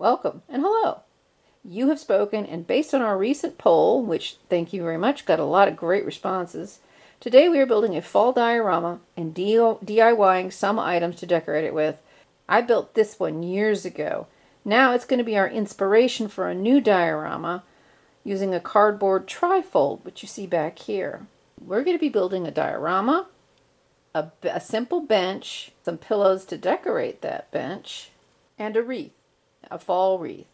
welcome, and hello. You have spoken, and based on our recent poll, which thank you very much, got a lot of great responses, today we are building a fall diorama and DIYing some items to decorate it with. I built this one years ago. Now it's going to be our inspiration for a new diorama using a cardboard trifold, which you see back here. We're going to be building a diorama, a simple bench, some pillows to decorate that bench, and a wreath, a fall wreath.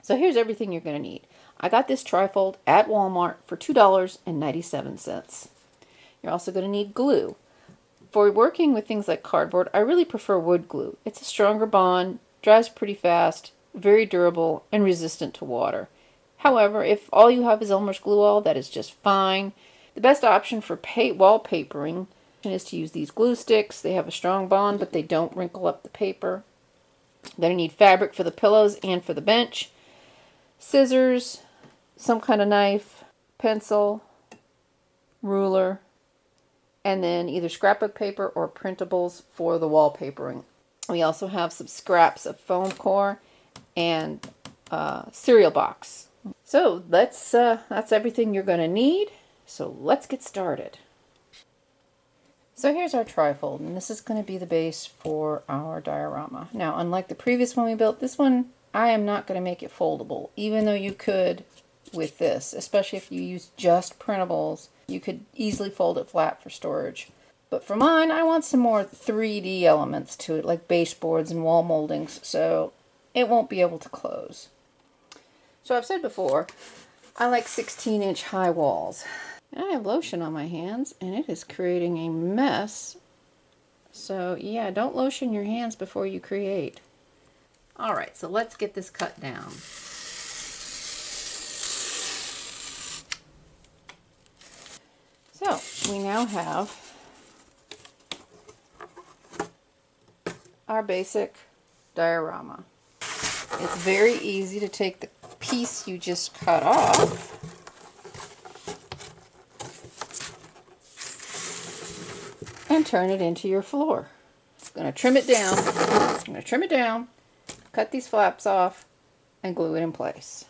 So here's everything you're going to need. I got this trifold at Walmart for $2.97. You're also going to need glue. For working with things like cardboard, I really prefer wood glue. It's a stronger bond, dries pretty fast, very durable, and resistant to water. However, if all you have is Elmer's glue all, that is just fine. The best option for wallpapering is to use these glue sticks. They have a strong bond, but they don't wrinkle up the paper. You're going to need fabric for the pillows and for the bench, scissors, some kind of knife, pencil, ruler, and then either scrapbook paper or printables for the wallpapering. We also have some scraps of foam core and cereal box. So that's everything you're going to need. So let's get started. So here's our trifold, and this is going to be the base for our diorama. Now, unlike the previous one we built, this one I am not going to make it foldable, even though you could with this, especially if you use just printables. You could easily fold it flat for storage. But for mine, I want some more 3D elements to it, like baseboards and wall moldings, so it won't be able to close. So I've said before, I like 16-inch high walls. I have lotion on my hands, and it is creating a mess. So yeah, don't lotion your hands before you create. Alright, so let's get this cut down. So, we now have our basic diorama. It's very easy to take the piece you just cut off and turn it into your floor. I'm going to trim it down. Cut these flaps off and glue it in place.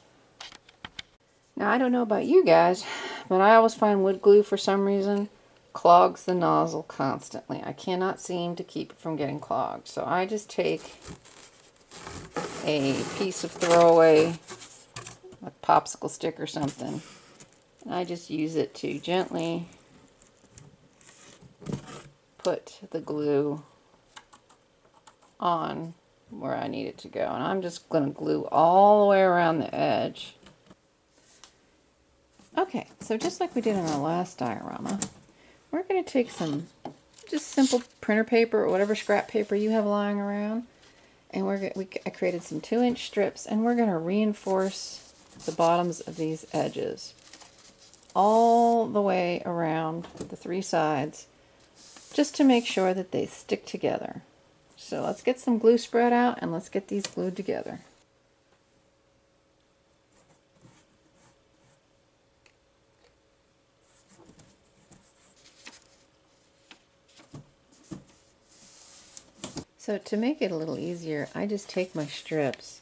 Now, I don't know about you guys, but I always find wood glue for some reason clogs the nozzle constantly. I cannot seem to keep it from getting clogged. So I just take a piece of throwaway, a popsicle stick or something, and I just use it to gently put the glue on where I need it to go. And I'm just going to glue all the way around the edge. Okay, so just like we did on our last diorama, we're going to take some just simple printer paper or whatever scrap paper you have lying around, and I created some 2-inch strips, and we're going to reinforce the bottoms of these edges all the way around the 3 sides, just to make sure that they stick together. So let's get some glue spread out and let's get these glued together. So to make it a little easier, I just take my strips,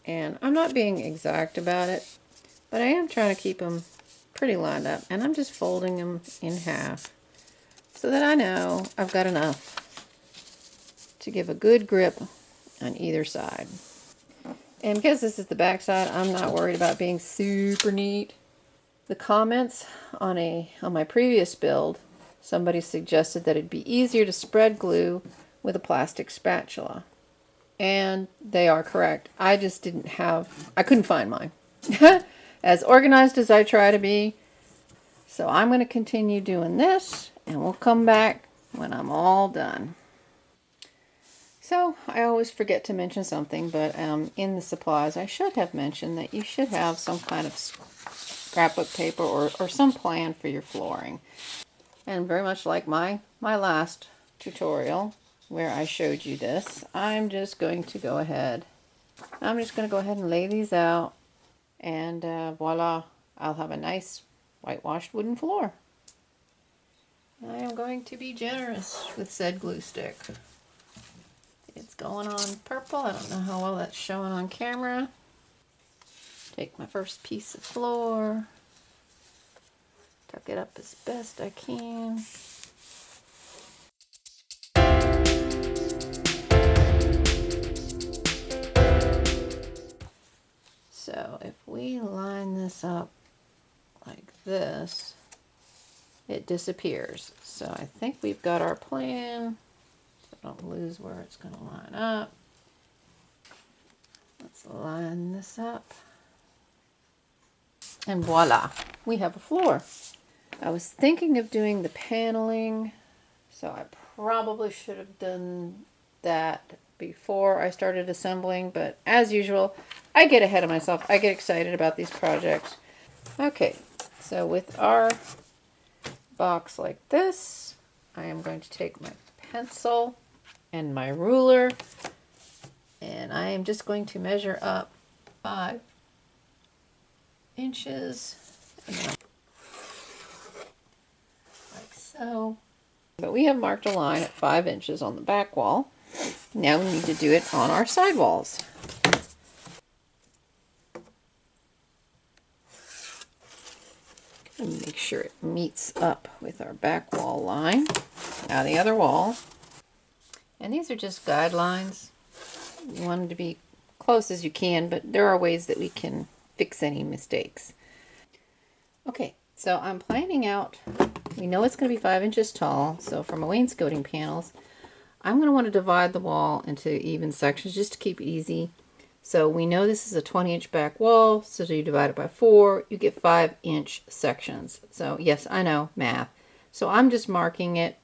and I'm not being exact about it, but I am trying to keep them pretty lined up, and I'm just folding them in half so that I know I've got enough to give a good grip on either side. And because this is the back side, I'm not worried about being super neat. The comments on my previous build, somebody suggested that it'd be easier to spread glue with a plastic spatula. And they are correct. I just I couldn't find mine. As organized as I try to be. So I'm going to continue doing this, and we'll come back when I'm all done. So I always forget to mention something, but in the supplies I should have mentioned that you should have some kind of scrapbook paper or some plan for your flooring. And very much like my last tutorial where I showed you this, I'm just going to go ahead and lay these out, and voila, I'll have a nice whitewashed wooden floor. I am going to be generous with said glue stick. It's going on purple. I don't know how well that's showing on camera. Take my first piece of floor, tuck it up as best I can. So if we line this up like this, it disappears. So I think we've got our plan. So I don't lose where it's going to line up. Let's line this up. And voila, we have a floor. I was thinking of doing the paneling, so I probably should have done that before I started assembling, but as usual, I get ahead of myself. I get excited about these projects. Okay, so with our box like this, I am going to take my pencil and my ruler, and I am just going to measure up 5 inches, like so. But we have marked a line at 5 inches on the back wall. Now we need to do it on our side walls. And make sure it meets up with our back wall line. Now the other wall. And these are just guidelines. You want them to be close as you can, but there are ways that we can fix any mistakes. Okay, so I'm planning out, we know it's going to be 5 inches tall, so for my wainscoting panels, I'm going to want to divide the wall into even sections just to keep it easy. So we know this is a 20-inch back wall, so you divide it by 4, you get 5-inch sections. So yes, I know, math. So I'm just marking it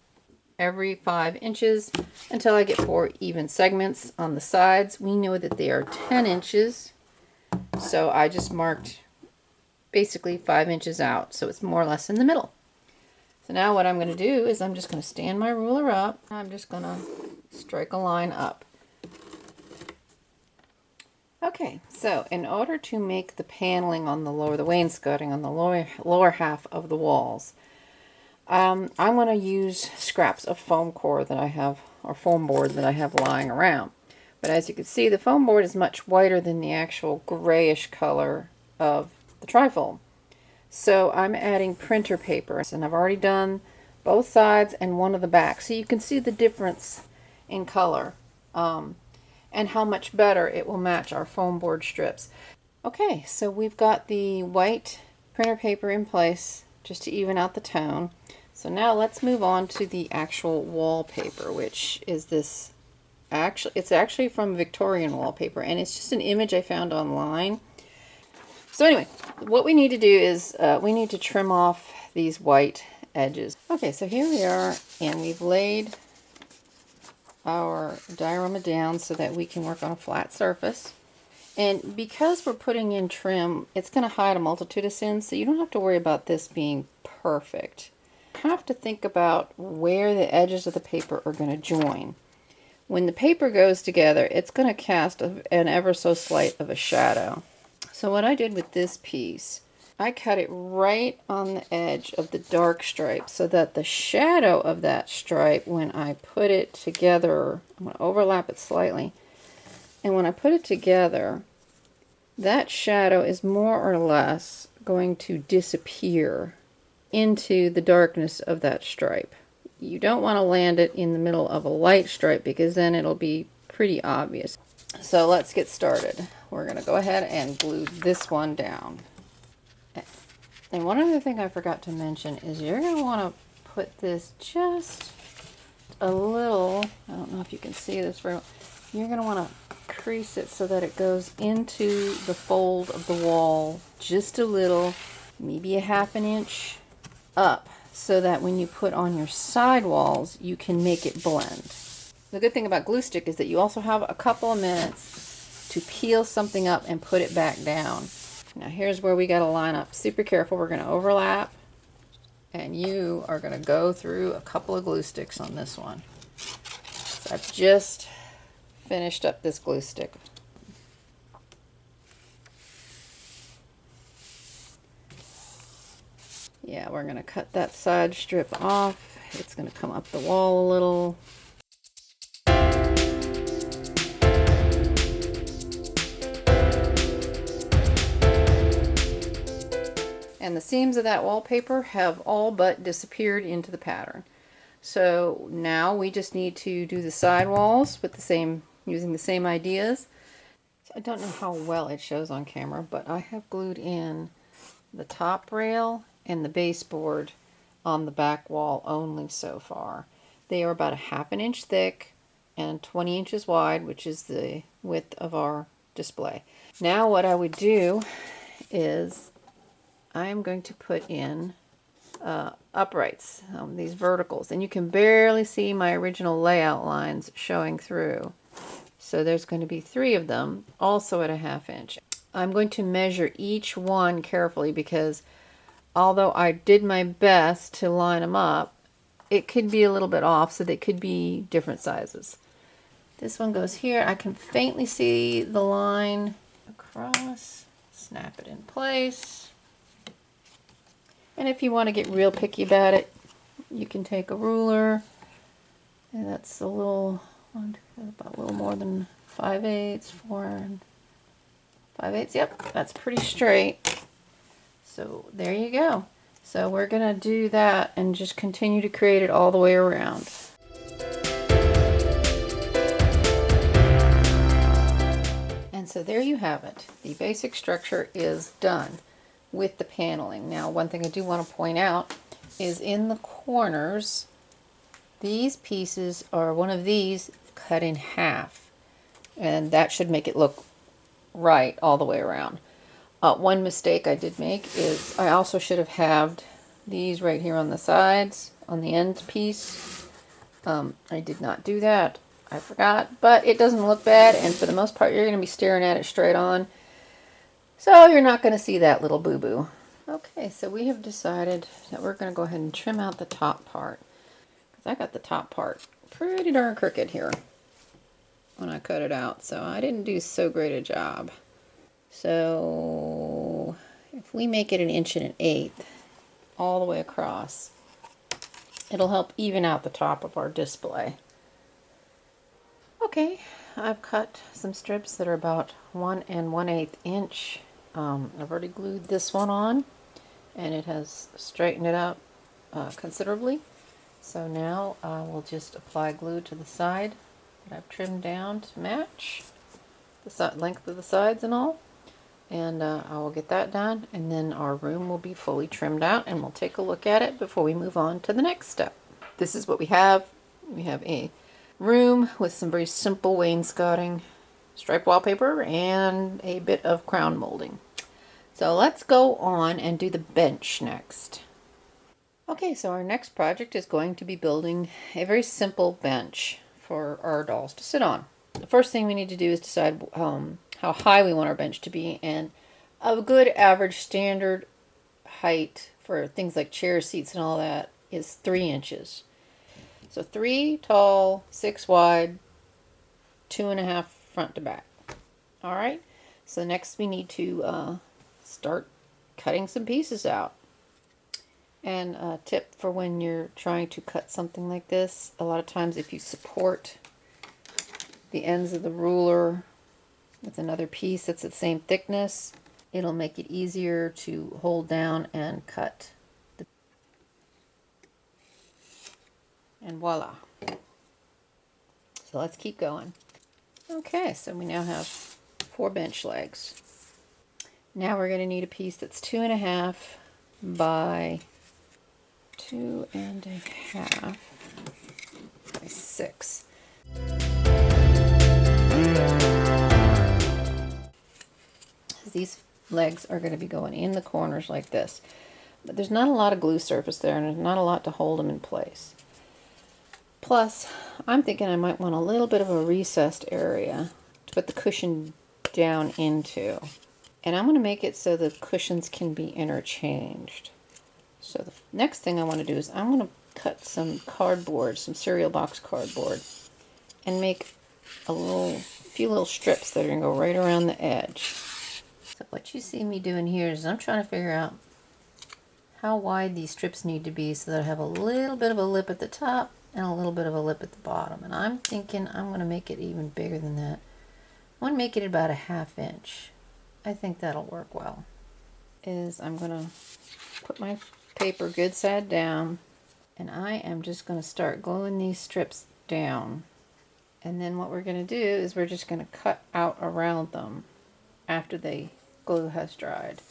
every 5 inches until I get 4 even segments on the sides. We know that they are 10 inches, so I just marked basically 5 inches out, so it's more or less in the middle. So now what I'm going to do is I'm just going to stand my ruler up. I'm just going to strike a line up. Okay, so in order to make the paneling on the lower, the wainscoting on the lower half of the walls, I'm going to use scraps of foam core that I have, or foam board that I have lying around. But as you can see, the foam board is much whiter than the actual grayish color of the trifoam. So I'm adding printer paper, and I've already done both sides and one of the back, so you can see the difference in color and how much better it will match our foam board strips. Okay, so we've got the white printer paper in place just to even out the tone. So now let's move on to the actual wallpaper, which is this it's actually from Victorian wallpaper, and it's just an image I found online. So anyway, what we need to do is we need to trim off these white edges. Okay, so here we are, and we've laid our diorama down so that we can work on a flat surface. And because we're putting in trim, it's going to hide a multitude of sins, so you don't have to worry about this being perfect. You have to think about where the edges of the paper are going to join. When the paper goes together, it's going to cast an ever so slight of a shadow. So what I did with this piece, I cut it right on the edge of the dark stripe so that the shadow of that stripe, when I put it together, I'm going to overlap it slightly, and when I put it together, that shadow is more or less going to disappear into the darkness of that stripe. You don't want to land it in the middle of a light stripe because then it'll be pretty obvious. So let's get started. We're going to go ahead and glue this one down. And one other thing I forgot to mention is you're going to want to put this just a little, I don't know if you can see this very well, you're going to want to crease it so that it goes into the fold of the wall just a little, maybe a ½ inch up, so that when you put on your side walls, you can make it blend. The good thing about glue stick is that you also have a couple of minutes to peel something up and put it back down. Now here's where we got to line up. Super careful, we're going to overlap, and you are going to go through a couple of glue sticks on this one. So I've just finished up this glue stick. Yeah, we're going to cut that side strip off. It's going to come up the wall a little. And the seams of that wallpaper have all but disappeared into the pattern. So now we just need to do the side walls with the same, using the same ideas. So I don't know how well it shows on camera, but I have glued in the top rail and the baseboard on the back wall only so far. They are about 1/2 inch thick and 20 inches wide, which is the width of our display. Now what I would do is I am going to put in uprights, these verticals, and you can barely see my original layout lines showing through. So there's going to be 3 of them, also at 1/2 inch. I'm going to measure each one carefully because although I did my best to line them up, it could be a little bit off, so they could be different sizes. This one goes here. I can faintly see the line across. Snap it in place. And if you want to get real picky about it, you can take a ruler, and that's a little, about a little more than 5/8, 4 and 5/8. Yep, that's pretty straight. So there you go. So we're gonna do that and just continue to create it all the way around. And so there you have it. The basic structure is done with the paneling. Now, one thing I do want to point out is in the corners, these pieces are one of these cut in half, and that should make it look right all the way around. One mistake I did make is I also should have halved these right here on the sides, on the end piece. I did not do that. I forgot, but it doesn't look bad, and for the most part you're going to be staring at it straight on. So you're not going to see that little boo-boo. Okay, so we have decided that we're going to go ahead and trim out the top part. Because I got the top part pretty darn crooked here when I cut it out, so I didn't do so great a job. So if we make it 1 1/8 all the way across, it'll help even out the top of our display. Okay, I've cut some strips that are about 1 1/8 inch. I've already glued this one on, and it has straightened it up considerably. So now we'll just apply glue to the side that I've trimmed down to match the length of the sides and all. And I will get that done, and then our room will be fully trimmed out, and we'll take a look at it before we move on to the next step. This is what we have. We have a room with some very simple wainscoting, striped wallpaper, and a bit of crown molding. So let's go on and do the bench next. Okay, so our next project is going to be building a very simple bench for our dolls to sit on. The first thing we need to do is decide how high we want our bench to be, and a good average standard height for things like chair seats and all that is 3 inches. So 3 tall, 6 wide, 2.5 front to back. All right, so next we need to start cutting some pieces out. And a tip for when you're trying to cut something like this, a lot of times if you support the ends of the ruler with another piece that's the same thickness, it'll make it easier to hold down and cut. And voila. So let's keep going. Okay, so we now have 4 bench legs. Now we're going to need a piece that's 2.5 by 2.5 by 6. These legs are going to be going in the corners like this. But there's not a lot of glue surface there, and there's not a lot to hold them in place. Plus, I'm thinking I might want a little bit of a recessed area to put the cushion down into. And I'm going to make it so the cushions can be interchanged. So the next thing I want to do is I'm going to cut some cardboard, some cereal box cardboard, and make a few little strips that are going to go right around the edge. So what you see me doing here is I'm trying to figure out how wide these strips need to be so that I have a little bit of a lip at the top and a little bit of a lip at the bottom. And I'm thinking I'm going to make it even bigger than that. I want to make it about 1/2 inch. I think that'll work well. is I'm going to put my paper good side down, and I am just going to start gluing these strips down. And then what we're going to do is we're just going to cut out around them after the glue has dried.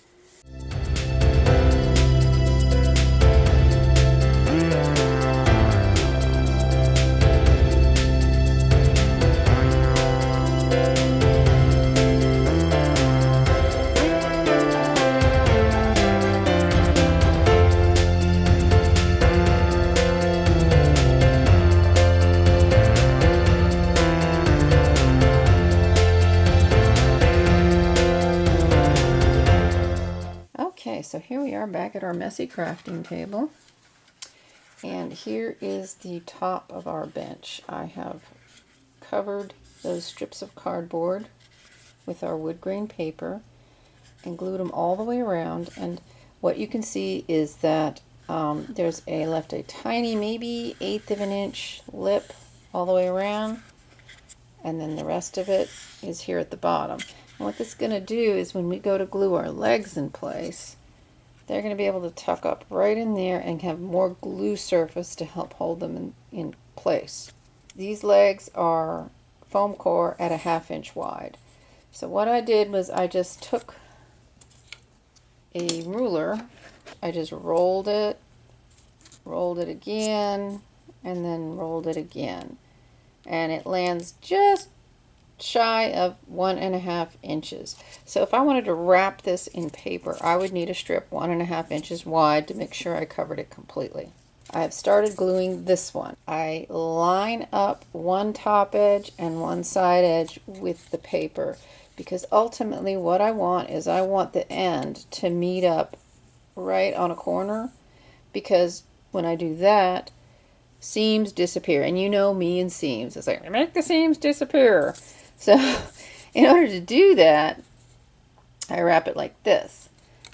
Okay, so here we are back at our messy crafting table, and here is the top of our bench. I have covered those strips of cardboard with our wood grain paper and glued them all the way around, and what you can see is that there's left a tiny, maybe 1/8 of an inch lip all the way around, and then the rest of it is here at the bottom. And what this is going to do is when we go to glue our legs in place, they're going to be able to tuck up right in there and have more glue surface to help hold them in place. These legs are foam core at a 1/2 inch wide. So what I did was I just took a ruler, I just rolled it again, and then rolled it again. And it lands just shy of 1.5 inches. So if I wanted to wrap this in paper, I would need a strip 1.5 inches wide to make sure I covered it completely. I have started gluing this one. I line up one top edge and one side edge with the paper, because ultimately what I want is I want the end to meet up right on a corner, because when I do that, seams disappear. And you know me and seams. It's like, make the seams disappear. So in order to do that, I wrap it like this.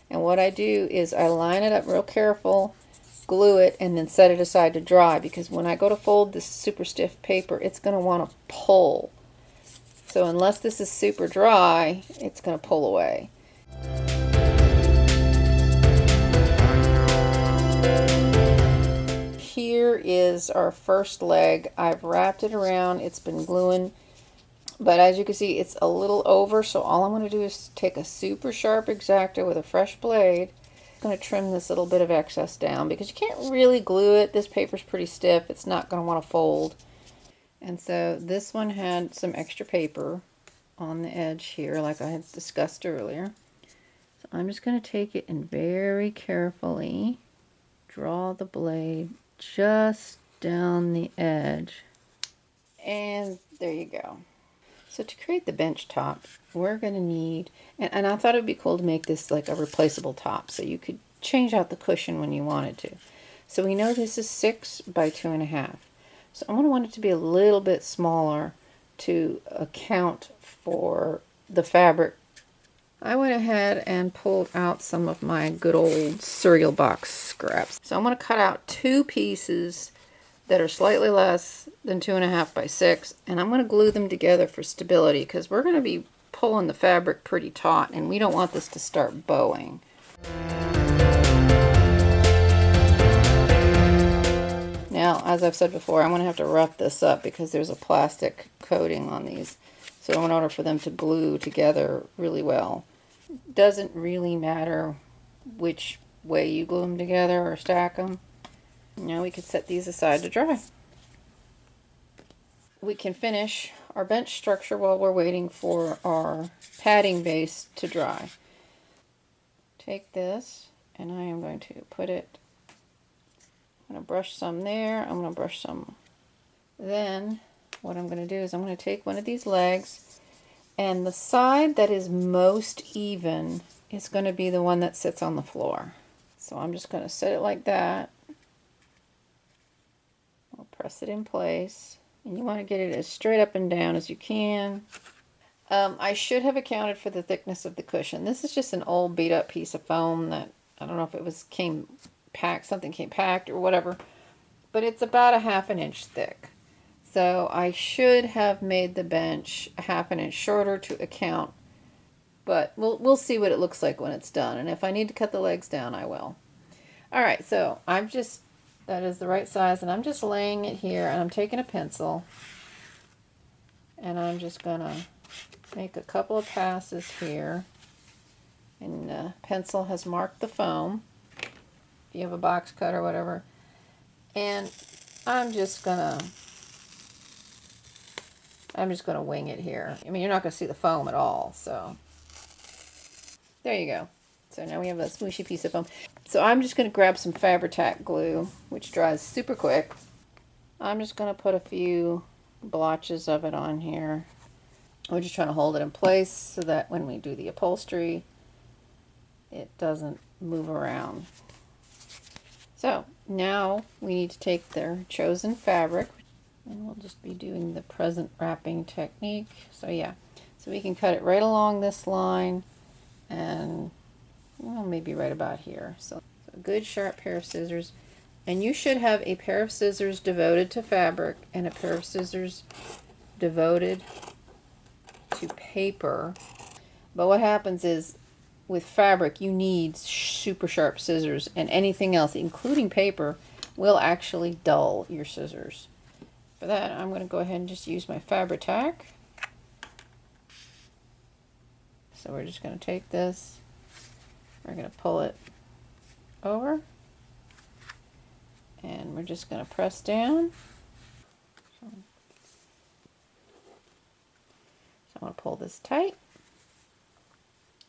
And what I do is I line it up real careful, glue it, and then set it aside to dry, because when I go to fold this super stiff paper, it's going to want to pull. So unless this is super dry, it's going to pull away. Here is our first leg. I've wrapped it around. It's been gluing, but as you can see, it's a little over, so all I'm going to do is take a super sharp X-Acto with a fresh blade. I'm going to trim this little bit of excess down, because you can't really glue it. This paper's pretty stiff. It's not going to want to fold. And so this one had some extra paper on the edge here, like I had discussed earlier. So I'm just going to take it and very carefully draw the blade just down the edge. And there you go. So to create the bench top, we're going to need, and I thought it would be cool to make this like a replaceable top, so you could change out the cushion when you wanted to. So we know this is 6 by 2.5. So I'm going to want it to be a little bit smaller to account for the fabric. I went ahead and pulled out some of my good old cereal box scraps. So I'm going to cut out 2 pieces that are slightly less than 2.5 by 6, and I'm going to glue them together for stability, because we're going to be pulling the fabric pretty taut, and we don't want this to start bowing. Now, as I've said before, I'm going to have to rough this up because there's a plastic coating on these, so in order for them to glue together really well. It doesn't really matter which way you glue them together or stack them. Now we can set these aside to dry. We can finish our bench structure while we're waiting for our padding base to dry. Take this, and I am going to put it, I'm going to brush some there, I'm going to brush some. Then what I'm going to do is I'm going to take one of these legs, and the side that is most even is going to be the one that sits on the floor. So I'm just going to set it like that. I'll press it in place, and you want to get it as straight up and down as you can. I should have accounted for the thickness of the cushion. This is just an old beat up piece of foam that, I don't know if it was something came packed or whatever, but it's about a 1/2 inch thick. So I should have made the bench a 1/2 inch shorter to account But we'll see what it looks like when it's done. And if I need to cut the legs down, I will. All right, so that is the right size, and I'm just laying it here, and I'm taking a pencil, and I'm just gonna make a couple of passes here. And the pencil has marked the foam, if you have a box cut or whatever. And I'm just gonna wing it here. I mean, you're not gonna see the foam at all, so there you go. So now we have a smooshy piece of foam. So I'm just gonna grab some Fabri-Tac glue, which dries super quick. I'm just gonna put a few blotches of it on here. We're just trying to hold it in place so that when we do the upholstery, it doesn't move around. So now we need to take their chosen fabric, and we'll just be doing the present wrapping technique. So yeah, so we can cut it right along this line, and well, maybe right about here. So a good sharp pair of scissors, and you should have a pair of scissors devoted to fabric and a pair of scissors devoted to paper. But what happens is, with fabric, you need super sharp scissors, and anything else, including paper, will actually dull your scissors. For that, I'm going to go ahead and just use my Fabri-Tac. So we're just going to take this, we're going to pull it over, and we're just going to press down. So I'm going to pull this tight,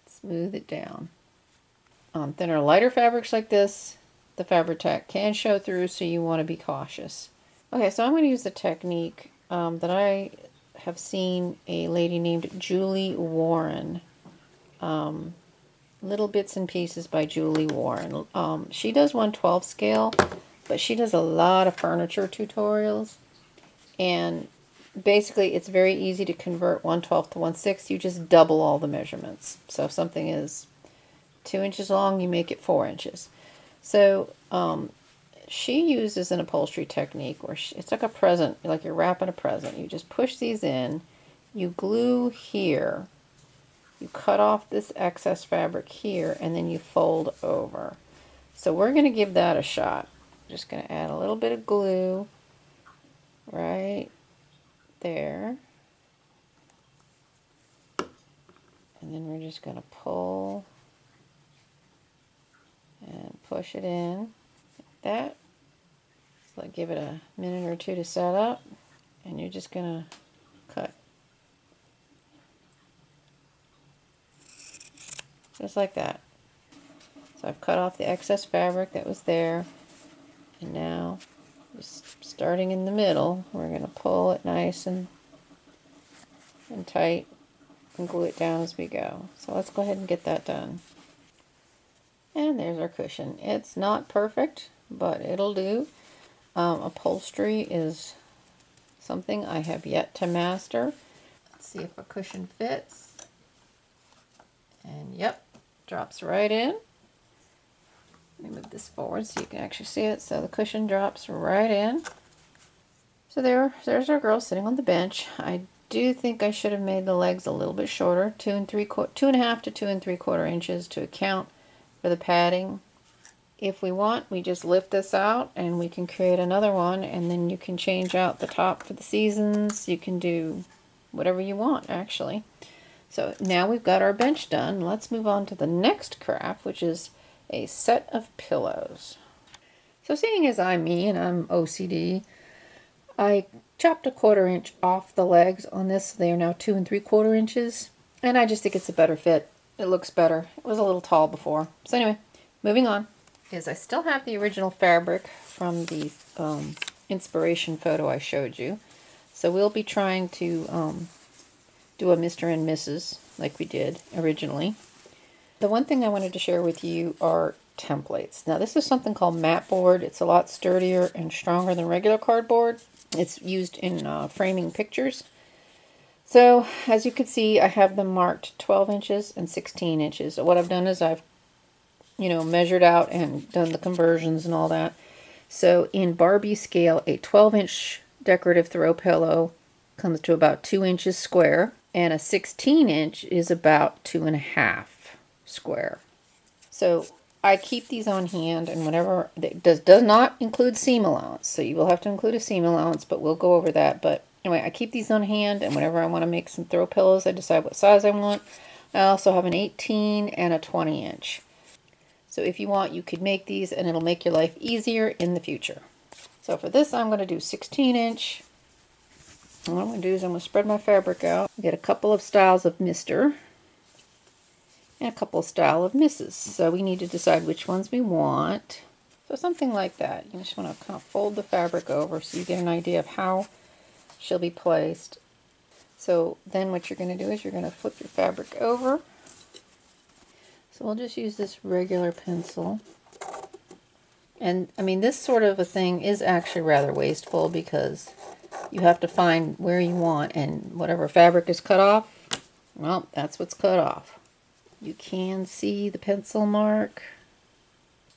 smooth it down. On thinner, lighter fabrics like this, the Fabri-Tac can show through, so you want to be cautious. Okay, so I'm going to use the technique that I have seen a lady named Julie Warren. Little Bits and Pieces by Julie Warren. She does 1/12 scale, but she does a lot of furniture tutorials. And basically, it's very easy to convert 1/12 to 1/6. You just double all the measurements. So if something is 2 inches long, you make it 4 inches. So she uses an upholstery technique where it's like a present, like you're wrapping a present. You just push these in, you glue here, you cut off this excess fabric here, and then you fold over. So we're going to give that a shot. Just going to add a little bit of glue right there. And then we're just going to pull and push it in like that. So give it a minute or two to set up, and you're just going to cut. Just like that. So I've cut off the excess fabric that was there, and now just starting in the middle, we're going to pull it nice and tight and glue it down as we go. So let's go ahead and get that done. And there's our cushion. It's not perfect, but it'll do. Upholstery is something I have yet to master. Let's see if a cushion fits. And yep, drops right in. Let me move this forward so you can actually see it. So the cushion drops right in. So there's our girl sitting on the bench. I do think I should have made the legs a little bit shorter, 2.5 to 2 3/4 inches to account for the padding. If we want, we just lift this out and we can create another one, and then you can change out the top for the seasons. You can do whatever you want, actually. So now we've got our bench done. Let's move on to the next craft, which is a set of pillows. So seeing as I'm me and I'm OCD, I chopped 1/4 inch off the legs on this. They are now 2 3/4 inches, and I just think it's a better fit. It looks better. It was a little tall before. So anyway, moving on. I still have the original fabric from the inspiration photo I showed you. So we'll be trying to do a Mr. and Mrs. like we did originally. The one thing I wanted to share with you are templates. Now this is something called mat board. It's a lot sturdier and stronger than regular cardboard. It's used in framing pictures. So as you can see, I have them marked 12 inches and 16 inches. So what I've done is I've measured out and done the conversions and all that. So in Barbie scale, a 12-inch decorative throw pillow comes to about 2 inches square, and a 16-inch is about 2.5 square. So I keep these on hand, and whenever it does not include seam allowance, so you will have to include a seam allowance, but we'll go over that. But anyway, I keep these on hand, and whenever I want to make some throw pillows, I decide what size I want. I also have an 18 and a 20-inch. So if you want, you could make these, and it'll make your life easier in the future. So for this, I'm going to do 16-inch. And what I'm going to do is I'm going to spread my fabric out, get a couple of styles of mister, and a couple of style of misses. So we need to decide which ones we want. So something like that. You just want to kind of fold the fabric over so you get an idea of how she'll be placed. So then what you're going to do is you're going to flip your fabric over. So we'll just use this regular pencil. And I mean, this sort of a thing is actually rather wasteful because you have to find where you want, and whatever fabric is cut off, well, that's what's cut off. You can see the pencil mark,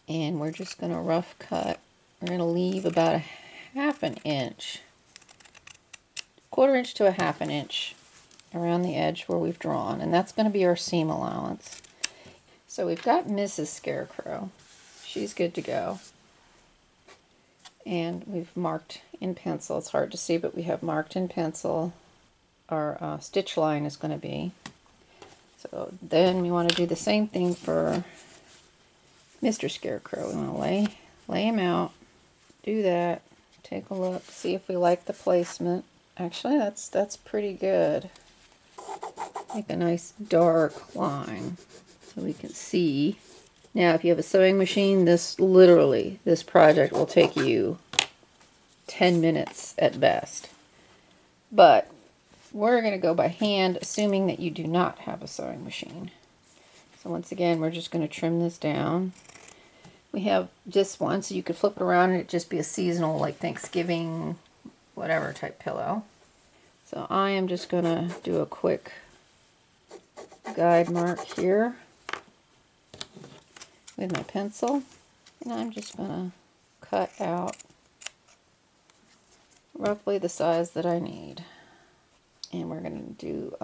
and we're just going to rough cut. We're going to leave about a 1/2 inch, 1/4 inch to a 1/2 inch around the edge where we've drawn, and that's going to be our seam allowance. So we've got Mrs. Scarecrow. She's good to go. And we've marked in pencil. It's hard to see, but we have marked in pencil our stitch line is going to be. So then we want to do the same thing for Mr. Scarecrow. We want to lay him out, do that, take a look, see if we like the placement. Actually, that's pretty good. Make a nice dark line so we can see. Now, if you have a sewing machine, this project will take you 10 minutes at best. But we're going to go by hand, assuming that you do not have a sewing machine. So once again, we're just going to trim this down. We have just one, so you could flip it around and it'd just be a seasonal, like Thanksgiving, whatever type pillow. So I am just going to do a quick guide mark here with my pencil, and I'm just going to cut out roughly the size that I need. And we're going to do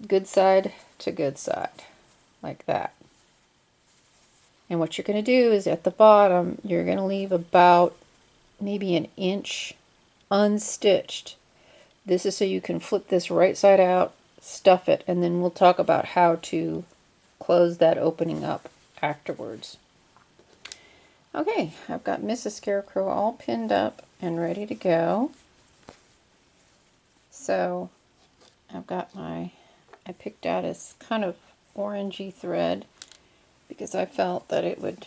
good side to good side, like that. And what you're going to do is at the bottom, you're going to leave about maybe 1 inch unstitched. This is so you can flip this right side out, stuff it, and then we'll talk about how to close that opening up afterwards. Okay, I've got Mrs. Scarecrow all pinned up and ready to go. So I've got I picked out this kind of orangey thread because I felt that it would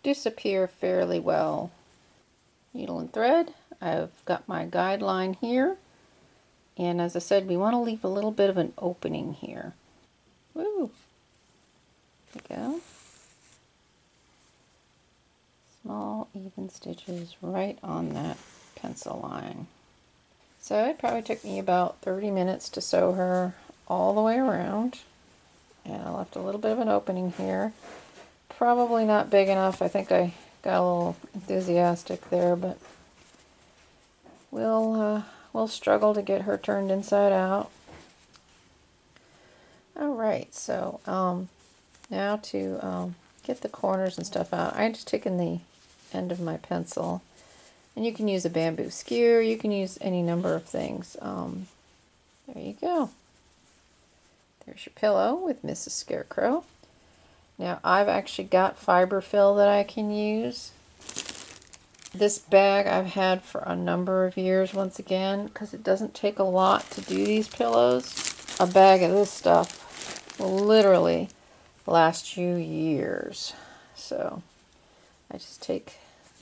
disappear fairly well. Needle and thread. I've got my guideline here. And as I said, we want to leave a little bit of an opening here. Woo! There we go. Small, even stitches right on that pencil line. So it probably took me about 30 minutes to sew her all the way around. And I left a little bit of an opening here. Probably not big enough. I think I got a little enthusiastic there, but we'll struggle to get her turned inside out. Alright, so now to get the corners and stuff out, I just taken the end of my pencil, and you can use a bamboo skewer, you can use any number of things. There you go. There's your pillow with Mrs. Scarecrow. Now I've actually got fiber fill that I can use. This bag I've had for a number of years, once again, because it doesn't take a lot to do these pillows. A bag of this stuff will literally last you years. So I just I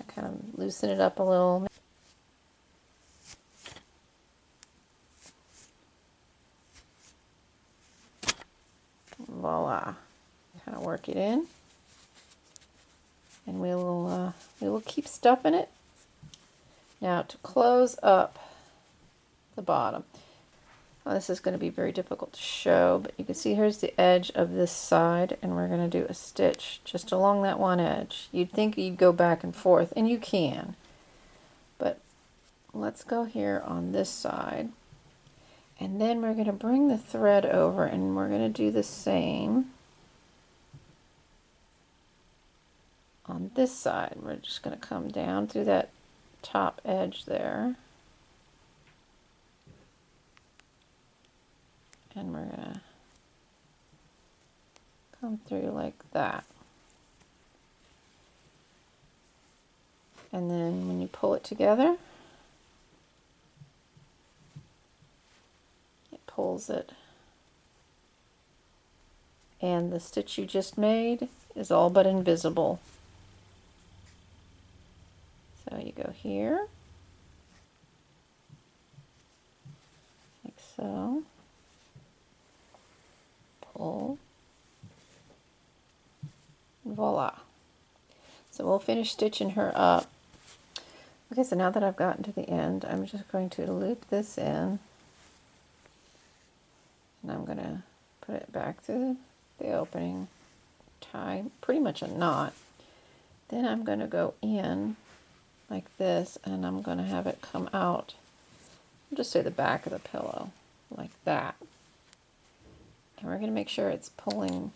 kind of loosen it up a little. Voila. Kind of work it in. And we will keep stuffing it. Now to close up the bottom. Well, this is going to be very difficult to show, but you can see here's the edge of this side, and we're going to do a stitch just along that one edge. You'd think you'd go back and forth, and you can. But let's go here on this side. And then we're going to bring the thread over and we're going to do the same on this side. We're just going to come down through that top edge there. And we're going to come through like that. And then when you pull it together, it pulls it. And the stitch you just made is all but invisible. So you go here, like so, pull, voila. So we'll finish stitching her up. Okay, so now that I've gotten to the end, I'm just going to loop this in. And I'm going to put it back through the opening, tie pretty much a knot. Then I'm going to go in like this, and I'm going to have it come out, I'll just say the back of the pillow, like that. And we're going to make sure it's pulling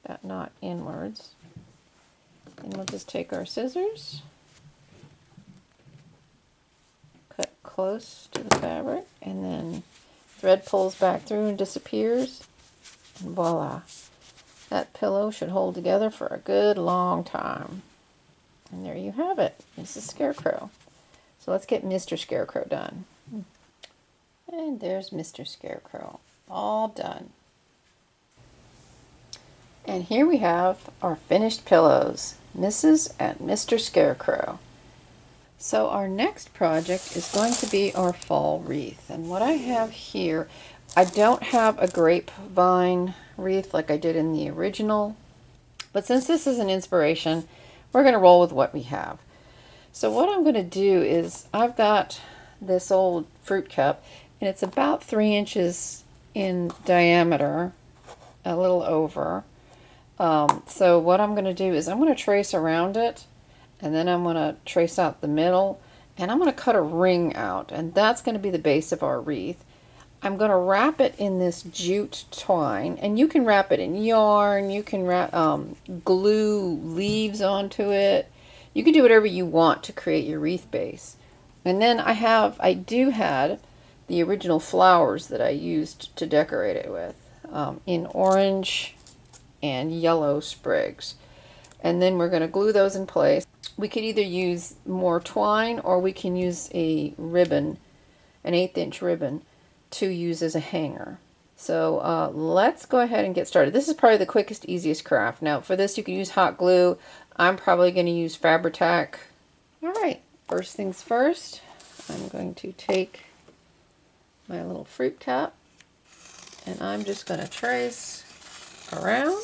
that knot inwards. And we'll just take our scissors, cut close to the fabric, and then thread pulls back through and disappears, and voila. That pillow should hold together for a good long time. And there you have it, Mrs. Scarecrow. So let's get Mr. Scarecrow done. And there's Mr. Scarecrow, all done. And here we have our finished pillows, Mrs. and Mr. Scarecrow. So our next project is going to be our fall wreath. And what I have here, I don't have a grapevine wreath like I did in the original. But since this is an inspiration, we're going to roll with what we have. So what I'm going to do is, I've got this old fruit cup, and it's about 3 inches in diameter, a little over. So what I'm going to do is I'm going to trace around it, and then I'm going to trace out the middle, and I'm going to cut a ring out, and that's going to be the base of our wreath. I'm going to wrap it in this jute twine, and you can wrap it in yarn, you can wrap, glue leaves onto it. You can do whatever you want to create your wreath base. And then I do have the original flowers that I used to decorate it with, in orange and yellow sprigs. And then we're going to glue those in place. We could either use more twine, or we can use a ribbon, an 1/8 inch ribbon, to use as a hanger. So let's go ahead and get started. This is probably the quickest, easiest craft. Now for this you can use hot glue. I'm probably going to use Fabri-Tac. Alright, first things first, I'm going to take my little fruit cup, and I'm just going to trace around.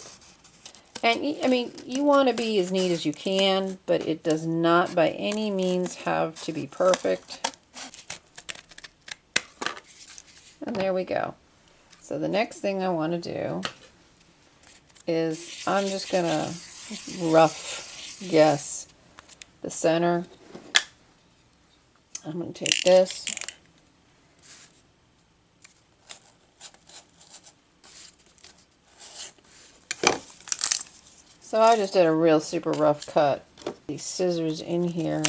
And I mean, you want to be as neat as you can, but it does not by any means have to be perfect. And there we go. So the next thing I want to do is I'm just going to rough guess the center. I'm going to take this. So I just did a real super rough cut. These scissors in here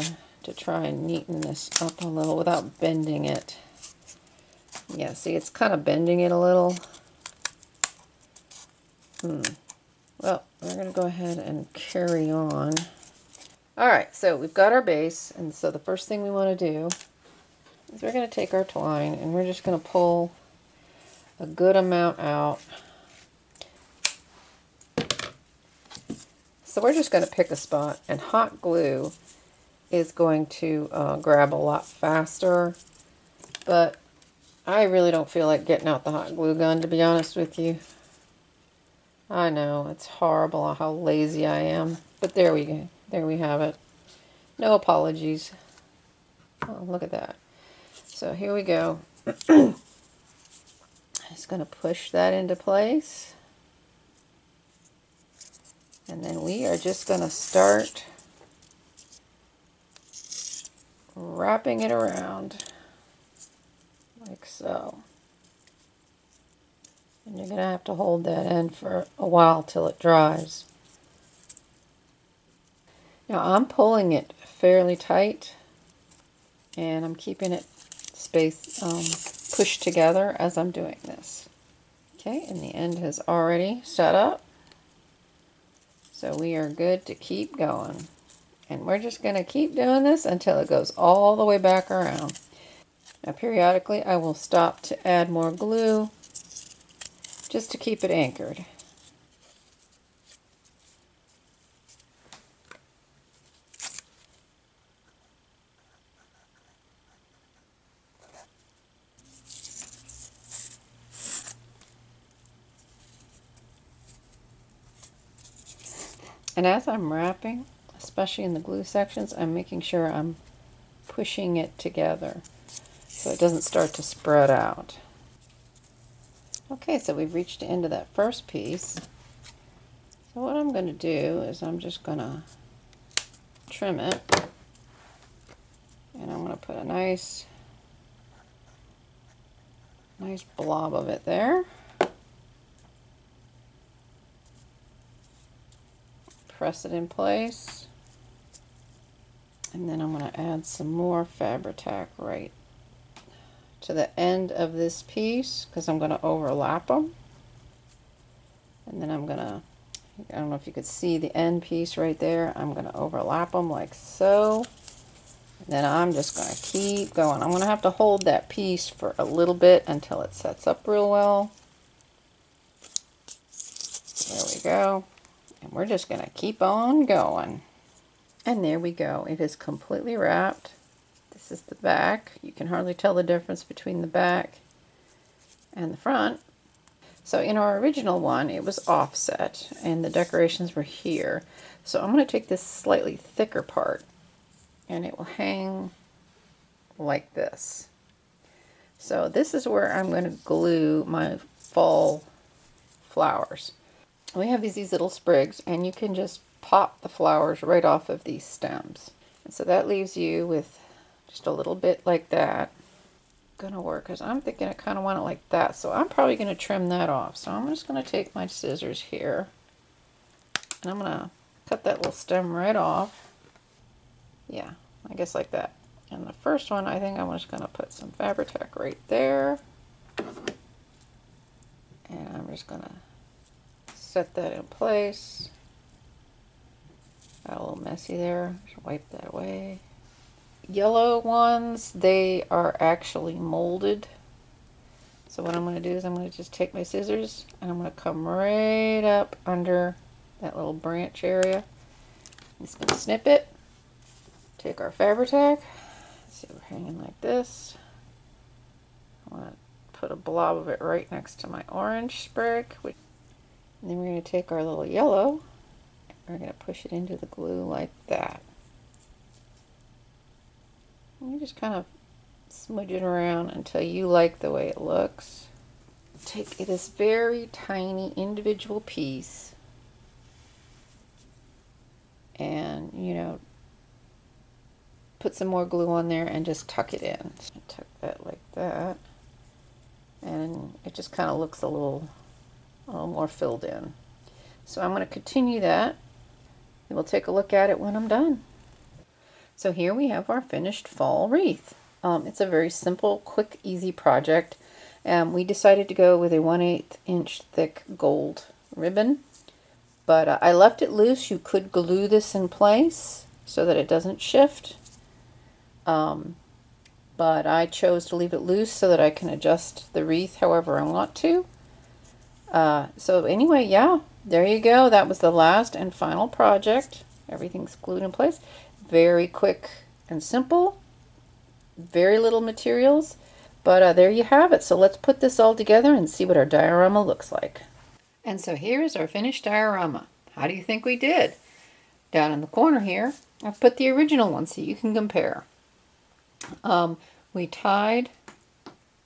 to try and neaten this up a little without bending it. Yeah, see, it's kind of bending it a little. Well, we're going to go ahead and carry on. Alright, so we've got our base, and so the first thing we want to do is we're going to take our twine, and we're just going to pull a good amount out. So we're just going to pick a spot, and hot glue is going to grab a lot faster, but I really don't feel like getting out the hot glue gun, to be honest with you. I know, it's horrible how lazy I am, but there we go. There we have it. No apologies. Oh, look at that. So here we go. I'm just going to push that into place. And then we are just going to start wrapping it around like so. And you're going to have to hold that end for a while till it dries. Now I'm pulling it fairly tight, and I'm keeping it pushed together as I'm doing this. Okay, and the end has already set up. So we are good to keep going. And we're just going to keep doing this until it goes all the way back around. Now periodically I will stop to add more glue just to keep it anchored. And as I'm wrapping, especially in the glue sections, I'm making sure I'm pushing it together so it doesn't start to spread out. Okay, so we've reached the end of that first piece. So what I'm going to do is I'm just going to trim it, and I'm going to put a nice blob of it there. Press it in place, and then I'm going to add some more Fabri-Tac right to the end of this piece because I'm going to overlap them. And then I'm going to, I don't know if you could see the end piece right there, I'm going to overlap them like so. And then I'm just going to keep going. I'm going to have to hold that piece for a little bit until it sets up real well. There we go. And we're just going to keep on going. And there we go. It is completely wrapped. This is the back. You can hardly tell the difference between the back and the front. So in our original one, it was offset and the decorations were here. So I'm going to take this slightly thicker part and it will hang like this. So this is where I'm going to glue my fall flowers. We have these little sprigs, and you can just pop the flowers right off of these stems. And so that leaves you with just a little bit like that. Gonna work because I'm thinking I kind of want it like that, so I'm probably going to trim that off. So I'm just going to take my scissors here and I'm going to cut that little stem right off. Yeah, I guess like that. And the first one, I think I'm just going to put some Fabri-Tac right there, and I'm just going to set that in place. Got a little messy there, just wipe that away. Yellow ones, they are actually molded. So what I'm going to do is I'm going to just take my scissors and I'm going to come right up under that little branch area. I'm just going to snip it. Take our Fabri-Tac. See, we're hanging like this. I want to put a blob of it right next to my orange sprig. And then we're going to take our little yellow and we're going to push it into the glue like that. And you just kind of smudge it around until you like the way it looks. Take this very tiny individual piece and, you know, put some more glue on there and just tuck it in. So tuck that like that, and it just kind of looks a little more filled in. So I'm going to continue that, and we'll take a look at it when I'm done. So here we have our finished fall wreath. It's a very simple, quick, easy project. We decided to go with a 1/8 inch thick gold ribbon, but I left it loose. You could glue this in place so that it doesn't shift, but I chose to leave it loose so that I can adjust the wreath however I want to. So anyway, yeah, there you go. That was the last and final project. Everything's glued in place. Very quick and simple. Very little materials, but there you have it. So let's put this all together and see what our diorama looks like. And so here's our finished diorama. How do you think we did? Down in the corner here, I've put the original one so you can compare. We tied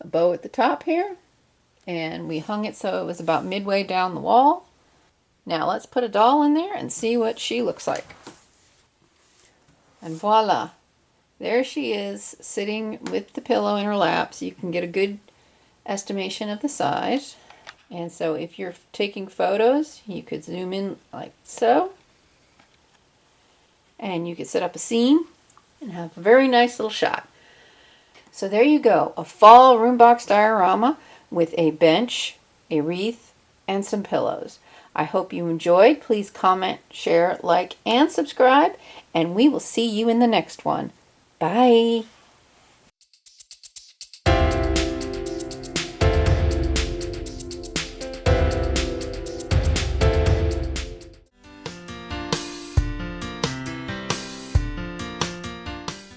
a bow at the top here, and we hung it so it was about midway down the wall. Now let's put a doll in there and see what she looks like. And voila! There she is, sitting with the pillow in her lap, so you can get a good estimation of the size. And so if you're taking photos, you could zoom in like so. And you could set up a scene and have a very nice little shot. So there you go, a fall room box diorama with a bench, a wreath, and some pillows. I hope you enjoyed. Please comment, share, like, and subscribe, and we will see you in the next one. Bye!